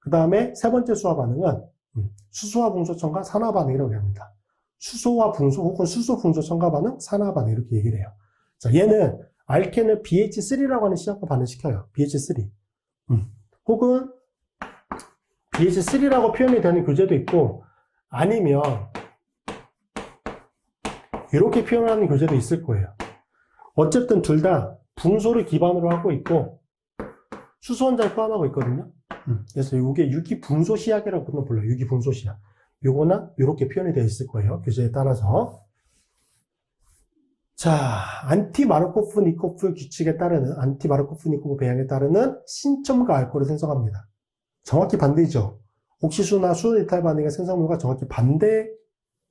그 다음에 세 번째 수화 반응은 수소화 붕소 첨가 산화 반응이라고 합니다. 수소와 붕소 혹은 수소 붕소 첨가 반응, 산화 반응 이렇게 얘기를 해요. 자, 얘는 알켄을 BH3라고 하는 시약과 반응시켜요. BH3. 혹은 BH3라고 표현이 되는 교재도 있고 아니면 이렇게 표현하는 교재도 있을 거예요. 어쨌든 둘 다 붕소를 기반으로 하고 있고 수소 원자를 포함하고 있거든요. 그래서 이게 유기분소 시약이라고 불러요. 유기분소 시약. 요거나 이렇게 표현이 되어 있을 거예요. 교재에 따라서. 자, 안티마르코프-니코프 규칙에 따르는 안티마르코프-니코프 배양에 따르는 신첨가 알코올을 생성합니다. 정확히 반대죠. 옥시수나 수소이탈 반응의 생성물과 정확히 반대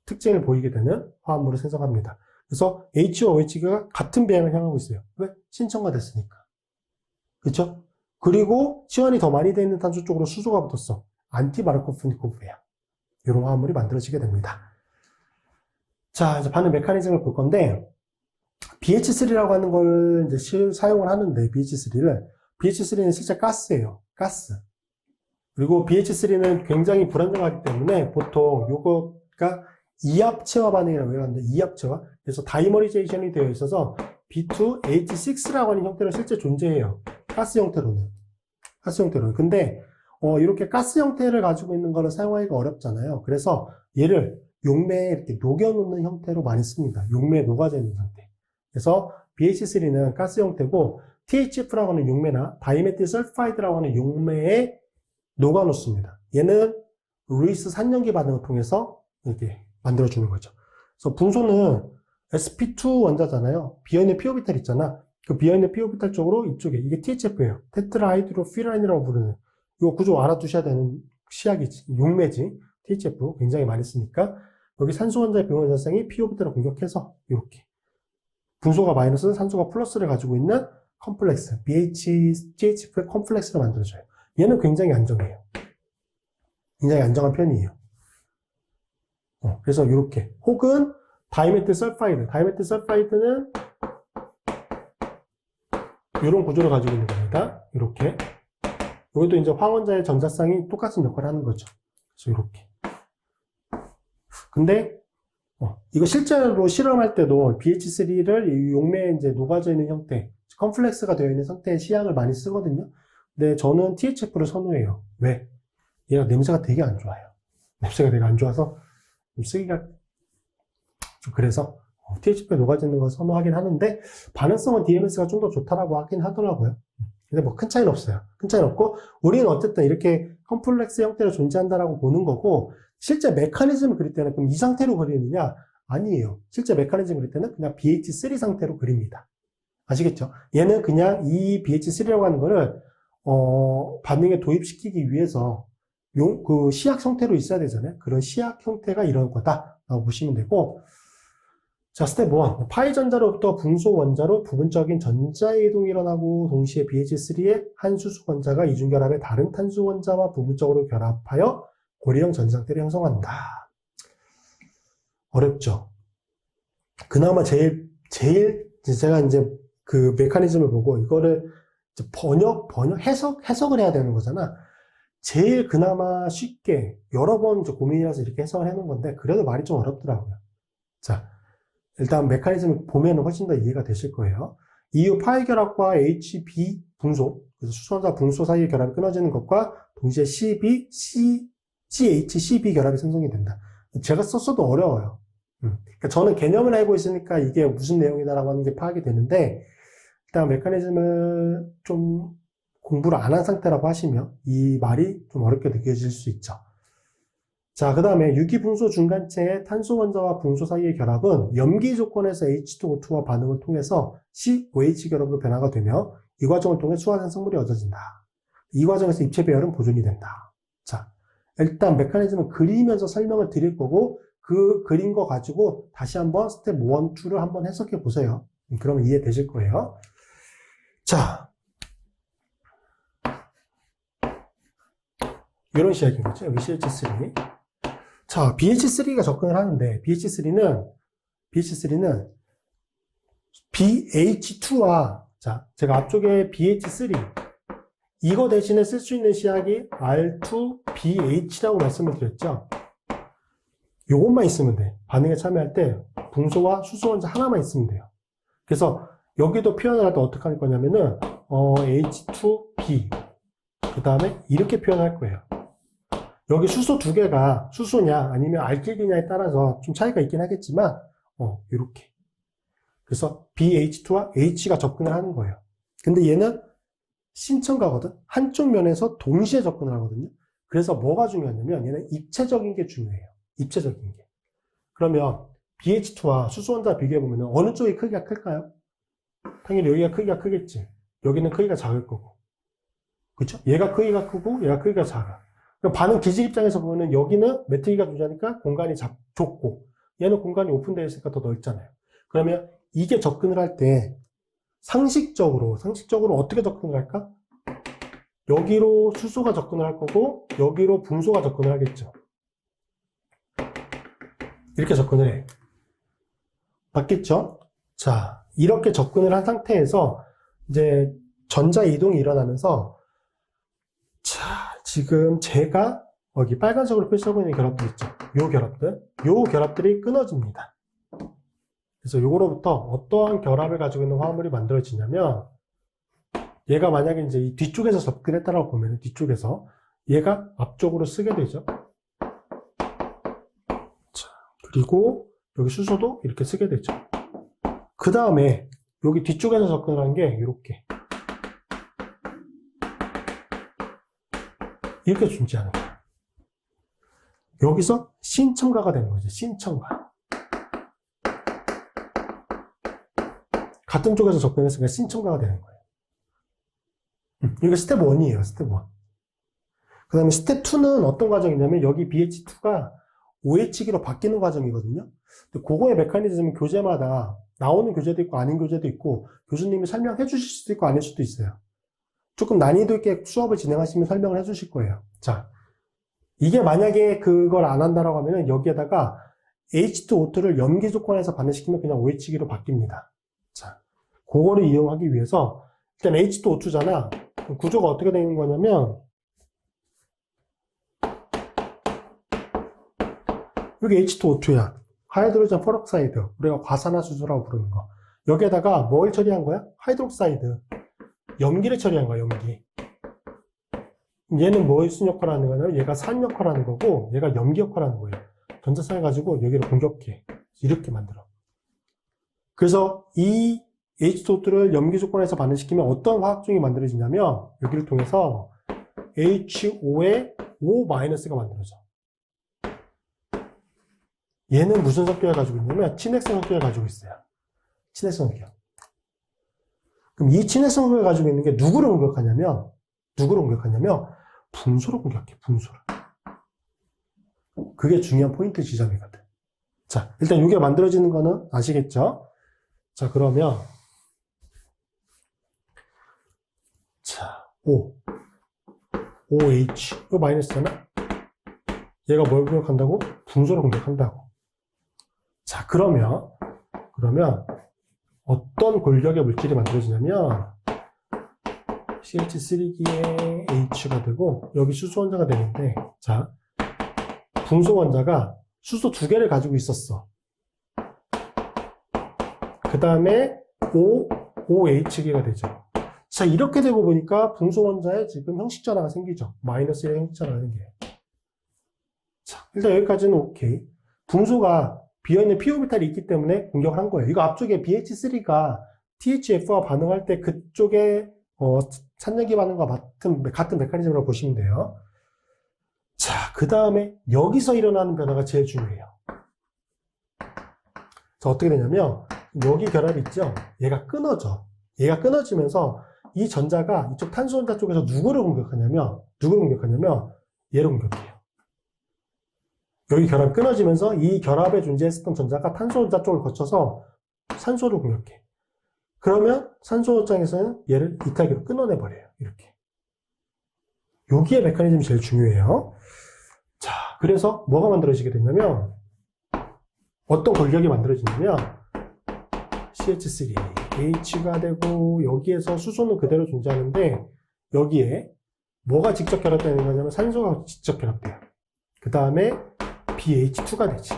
특징을 보이게 되는 화합물을 생성합니다. 그래서 H와 OH가 같은 배양을 향하고 있어요. 왜? 신첨가됐으니까. 그렇죠? 그리고 치환이 더 많이 되어 있는 탄소 쪽으로 수소가 붙었어. 안티마르코프-니코프 배양. 이런 화합물이 만들어지게 됩니다. 자, 이제 반응 메커니즘을 볼 건데 BH3라고 하는 걸 이제 사용을 하는데 BH3는 실제 가스예요. 가스. 그리고 BH3는 굉장히 불안정하기 때문에 보통 요거가 이합체화 반응이라고 하는데 이합체화. 그래서 다이머리제이션이 되어 있어서 B2H6라고 하는 형태로 실제 존재해요. 가스 형태로는. 근데 이렇게 가스 형태를 가지고 있는 거를 사용하기가 어렵잖아요. 그래서 얘를 용매에 이렇게 녹여놓는 형태로 많이 씁니다. 용매에 녹아져 있는 상태. 그래서 BH3는 가스 형태고 THF라고 하는 용매나 다이메틸 설파이드라고 하는 용매에 녹아놓습니다. 얘는 루이스 산연기 반응을 통해서 이렇게 만들어주는 거죠. 그래서 분소는 sp2 원자잖아요. 비어있는 피오비탈 있잖아. 그 비어있는 피오비탈 쪽으로 이쪽에 이게 THF예요. 테트라하이드로퓨란이라고 부르는 이 구조 알아두셔야 되는 시약이지. 용매지. THF 굉장히 많이 쓰니까 여기 산소 원자의 병원 발생이 피오비탈을 공격해서 이렇게 분소가 마이너스, 산소가 플러스를 가지고 있는 컴플렉스, CHF의 컴플렉스를 만들어줘요. 얘는 굉장히 안정해요. 굉장히 안정한 편이에요. 그래서 이렇게 혹은 다이메틸 설파이드는 이런 구조를 가지고 있는 겁니다. 이렇게 여기도 이제 황원자의 전자쌍이 똑같은 역할을 하는 거죠. 그래서 이렇게. 근데 이거 실제로 실험할 때도 BH3를 용매에 이제 녹아져 있는 형태, 컴플렉스가 되어 있는 상태의 시약을 많이 쓰거든요. 근데 저는 THF를 선호해요. 왜? 얘가 냄새가 되게 안 좋아요. 냄새가 되게 안 좋아서 좀 쓰기가 좀 그래서 THF에 녹아져 있는 걸 선호하긴 하는데 반응성은 DMS가 좀 더 좋다라고 하긴 하더라고요. 근데 뭐 큰 차이는 없어요. 큰 차이는 없고 우리는 어쨌든 이렇게 컴플렉스 형태로 존재한다라고 보는 거고 실제 메커니즘을 그릴 때는 그럼 이 상태로 그리느냐? 아니에요. 실제 메커니즘을 그릴 때는 그냥 BH3 상태로 그립니다. 아시겠죠? 얘는 그냥 이 BH3라고 하는 거를 반응에 도입시키기 위해서 그 시약 형태로 있어야 되잖아요. 그런 시약 형태가 이런 거다라고 보시면 되고 자, 스텝 1. 파이 전자로부터 붕소 원자로 부분적인 전자이동이 일어나고 동시에 BH3의 한 수소 원자가 이중결합의 다른 탄소 원자와 부분적으로 결합하여 고리형 전상태를 형성한다. 어렵죠? 그나마 제일 제가 이제 그 메커니즘을 보고 이거를 해석을 해야 되는 거잖아. 제일 그나마 쉽게 여러 번 고민이라서 이렇게 해석을 해놓은 건데 그래도 말이 좀 어렵더라고요. 자, 일단 메커니즘을 보면 훨씬 더 이해가 되실 거예요. EU 파이 결합과 HB 붕소, 그래서 수소원자 붕소 사이의 결합이 끊어지는 것과 동시에 CHCB 결합이 생성이 된다. 제가 썼어도 어려워요. 그러니까 저는 개념을 알고 있으니까 이게 무슨 내용이다라고 하는 게 파악이 되는데 일단 메커니즘을 좀 공부를 안 한 상태라고 하시면 이 말이 좀 어렵게 느껴질 수 있죠. 자, 그 다음에 유기분소 중간체의 탄소 원자와 붕소 사이의 결합은 염기 조건에서 H2O2와 반응을 통해서 COH 결합으로 변화가 되며 이 과정을 통해 수화산 성물이 얻어진다. 이 과정에서 입체 배열은 보존이 된다. 자, 일단 메커니즘을 그리면서 설명을 드릴 거고 그 그린 거 가지고 다시 한번 스텝 1, 2를 한번 해석해 보세요. 그러면 이해되실 거예요. 자, 이런 시작인 거죠. 여기 CH3. 자, BH3가 접근을 하는데, BH3는 BH2와, 자, 제가 앞쪽에 BH3, 이거 대신에 쓸 수 있는 시약이 R2BH라고 말씀을 드렸죠. 요것만 있으면 돼. 반응에 참여할 때 붕소와 수소 원자 하나만 있으면 돼요. 그래서 여기도 표현을 할 때 어떻게 할 거냐면은 H2B 그 다음에 이렇게 표현할 거예요. 여기 수소 두 개가 수소냐 아니면 알킬리냐에 따라서 좀 차이가 있긴 하겠지만 이렇게. 그래서 BH2와 H가 접근을 하는 거예요. 근데 얘는 신첨가거든. 한쪽 면에서 동시에 접근을 하거든요. 그래서 뭐가 중요하냐면 얘는 입체적인 게 중요해요. 입체적인 게. 그러면 BH2와 수소 원자 비교해보면 어느 쪽이 크기가 클까요? 당연히 여기가 크기가 크겠지. 여기는 크기가 작을 거고. 그쵸? 얘가 크기가 크고 얘가 크기가 작아. 그럼 반응 기질 입장에서 보면 여기는 메뚜기가 존재하니까 공간이 좁고 얘는 공간이 오픈되어 있으니까 더 넓잖아요. 그러면 이게 접근을 할 때 상식적으로 어떻게 접근을 할까? 여기로 수소가 접근을 할 거고 여기로 붕소가 접근을 하겠죠. 이렇게 접근을 해. 맞겠죠? 자, 이렇게 접근을 한 상태에서 이제 전자 이동이 일어나면서 자, 지금 제가 여기 빨간색으로 표시하고 있는 결합들 있죠. 요 결합들이 끊어집니다. 그래서 요거로부터 어떠한 결합을 가지고 있는 화합물이 만들어지냐면 얘가 만약에 이제 이 뒤쪽에서 접근했다라고 보면 뒤쪽에서 얘가 앞쪽으로 쓰게 되죠. 자, 그리고 여기 수소도 이렇게 쓰게 되죠. 그 다음에 여기 뒤쪽에서 접근을 한 게 이렇게 이렇게 존재하는 거예요. 여기서 신첨가가 되는 거죠. 신첨가. 같은 쪽에서 접근했으니까 신첨가가 되는 거예요. 이게 스텝 1이에요. 스텝 1. 그 다음에 스텝 2는 어떤 과정이냐면 여기 BH2가 OH기로 바뀌는 과정이거든요. 근데 그거의 메커니즘은 교재마다 나오는 교재도 있고 아닌 교재도 있고 교수님이 설명해 주실 수도 있고 아닐 수도 있어요. 조금 난이도 있게 수업을 진행하시면 설명을 해 주실 거예요. 자, 이게 만약에 그걸 안 한다라고 하면 여기에다가 H2O2를 염기 조건에서 반응시키면 그냥 OH기로 바뀝니다. 자, 그거를 이용하기 위해서 일단 H2O2잖아. 구조가 어떻게 되는 거냐면 여기 H2O2야. 하이드로젠 페록사이드. 우리가 과산화수소라고 부르는 거. 여기에다가 뭘 처리한 거야? 하이드록사이드. 염기를 처리한 거야, 염기. 얘는 무슨 역할을 하는 거냐면 얘가 산 역할을 하는 거고 얘가 염기 역할을 하는 거예요. 전자쌍을 가지고 여기를 공격해. 이렇게 만들어. 그래서 이 H2O2를 염기 조건에서 반응시키면 어떤 화학종이 만들어지냐면 여기를 통해서 HO의 O-가 만들어져. 얘는 무슨 성격을 가지고 있냐면 친핵성 성격을 가지고 있어요. 친핵성 성격. 그럼 이 친핵성 성격을 가지고 있는 게 누구를 공격하냐면 분소를 공격해. 분소를. 그게 중요한 포인트 지점이거든. 자, 일단 이게 만들어지는 거는 아시겠죠? 자, 그러면 자, OH 이거 마이너스잖아. 얘가 뭘 공격한다고? 분소를 공격한다고. 자, 그러면 어떤 골격의 물질이 만들어지냐면 CH3기에 H가 되고 여기 수소 원자가 되는데 자, 붕소 원자가 수소 두 개를 가지고 있었어. 그 다음에 OH기가 되죠. 자, 이렇게 되고 보니까 붕소 원자에 지금 형식 전환가 생기죠. 마이너스 1의 형식 전환가 생겨요. 자, 일단 여기까지는 오케이. 붕소가 비어있는 PO비탈이 있기 때문에 공격을 한 거예요. 이거 앞쪽에 BH3가 THF와 반응할 때 그쪽에 산염기 반응과 같은 메커니즘으로 보시면 돼요. 자, 그 다음에 여기서 일어나는 변화가 제일 중요해요. 자, 어떻게 되냐면 여기 결합이 있죠? 얘가 끊어져. 얘가 끊어지면서 이 전자가 이쪽 탄소 원자 쪽에서 누구를 공격하냐면 얘를 공격해요. 여기 결합이 끊어지면서 이 결합에 존재했었던 전자가 탄소 원자 쪽을 거쳐서 산소를 공격해. 그러면 산소 입장에서는 얘를 이탈기로 끊어내버려요. 이렇게. 여기에 메커니즘이 제일 중요해요. 자, 그래서 뭐가 만들어지게 되냐면 어떤 골격이 만들어지냐면 CH3, H가 되고 여기에서 수소는 그대로 존재하는데 여기에 뭐가 직접 결합되는 거냐면 산소가 직접 결합돼요. 그 다음에 BH2가 되지.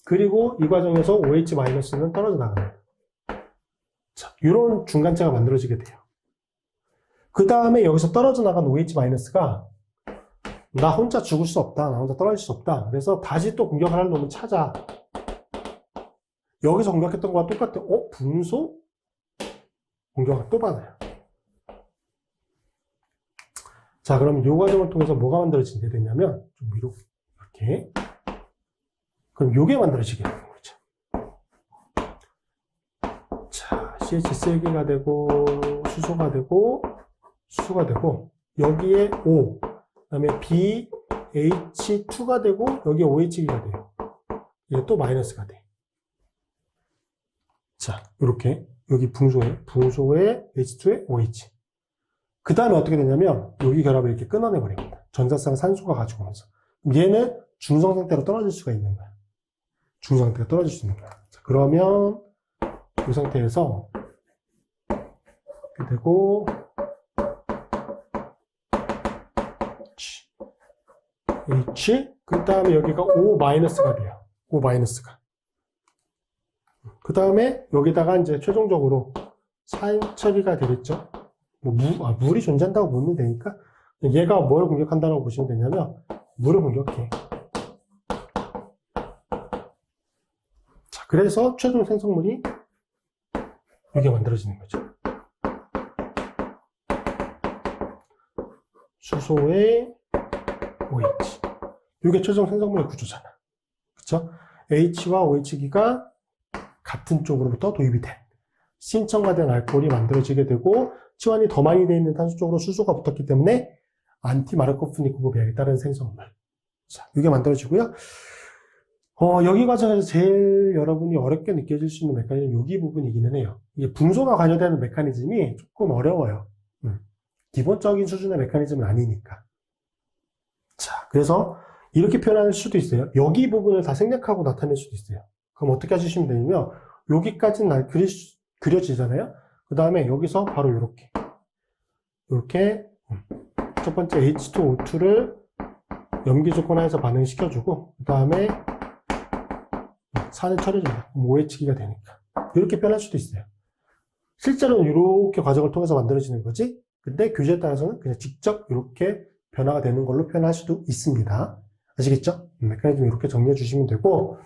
그리고 이 과정에서 OH-는 떨어져 나갑니다. 자, 이런 중간체가 만들어지게 돼요. 그 다음에 여기서 떨어져 나간 OH-가 나 혼자 죽을 수 없다. 나 혼자 떨어질 수 없다. 그래서 다시 또 공격할 놈을 찾아. 여기서 공격했던 거와 똑같아. 분소? 공격을 또 받아요. 자, 그럼 이 과정을 통해서 뭐가 만들어지게 되냐면, 좀 위로, 이렇게. 그럼 요게 만들어지게 되는 거죠. 자, CH3가 되고, 수소가 되고, 수소가 되고, 여기에 O, 그 다음에 BH2가 되고, 여기에 OH가 돼요. 이게 또 마이너스가 돼. 자, 이렇게, 여기 붕소에 H2에 OH. 그 다음에 어떻게 되냐면, 여기 결합을 이렇게 끊어내버립니다. 전자쌍 산소가 가지고 오면서. 얘는 중성 상태로 떨어질 수가 있는 거야. 중성 상태가 떨어질 수 있는 거야. 자, 그러면, 이 상태에서, 이렇게 되고, H, 그 다음에 여기가 O-가 돼요. O-가. 그 다음에 여기다가 이제 최종적으로 사인 처리가 되겠죠. 물이 존재한다고 보면 되니까 얘가 뭘 공격한다고 보시면 되냐면 물을 공격해. 자, 그래서 최종 생성물이 이게 만들어지는 거죠. 수소의 OH. 이게 최종 생성물의 구조잖아. 그쵸? H와 OH기가 같은 쪽으로부터 도입이 된 신첨가된 알코올이 만들어지게 되고 치환이 더 많이 되어 있는 탄소 쪽으로 수소가 붙었기 때문에 안티마르코프니코브 배양에 따른 생성물. 자, 이게 만들어지고요. 여기 과정에서 제일 여러분이 어렵게 느껴질 수 있는 메커니즘은 여기 부분이기는 해요. 이게 분소가 관여되는 메커니즘이 조금 어려워요. 기본적인 수준의 메커니즘은 아니니까. 자, 그래서 이렇게 표현할 수도 있어요. 여기 부분을 다 생략하고 나타낼 수도 있어요. 그럼 어떻게 하시면 되냐면 여기까지는 그려지잖아요. 그 다음에 여기서 바로 이렇게 첫 번째 H2O2를 염기 조건 하에서 반응시켜주고 그 다음에 산을 처리해줍니다. OH기가 되니까 이렇게 표현할 수도 있어요. 실제로는 이렇게 과정을 통해서 만들어지는 거지. 근데 교재에 따라서는 그냥 직접 이렇게 변화가 되는 걸로 표현할 수도 있습니다. 아시겠죠? 메커니즘 이렇게 정리해 주시면 되고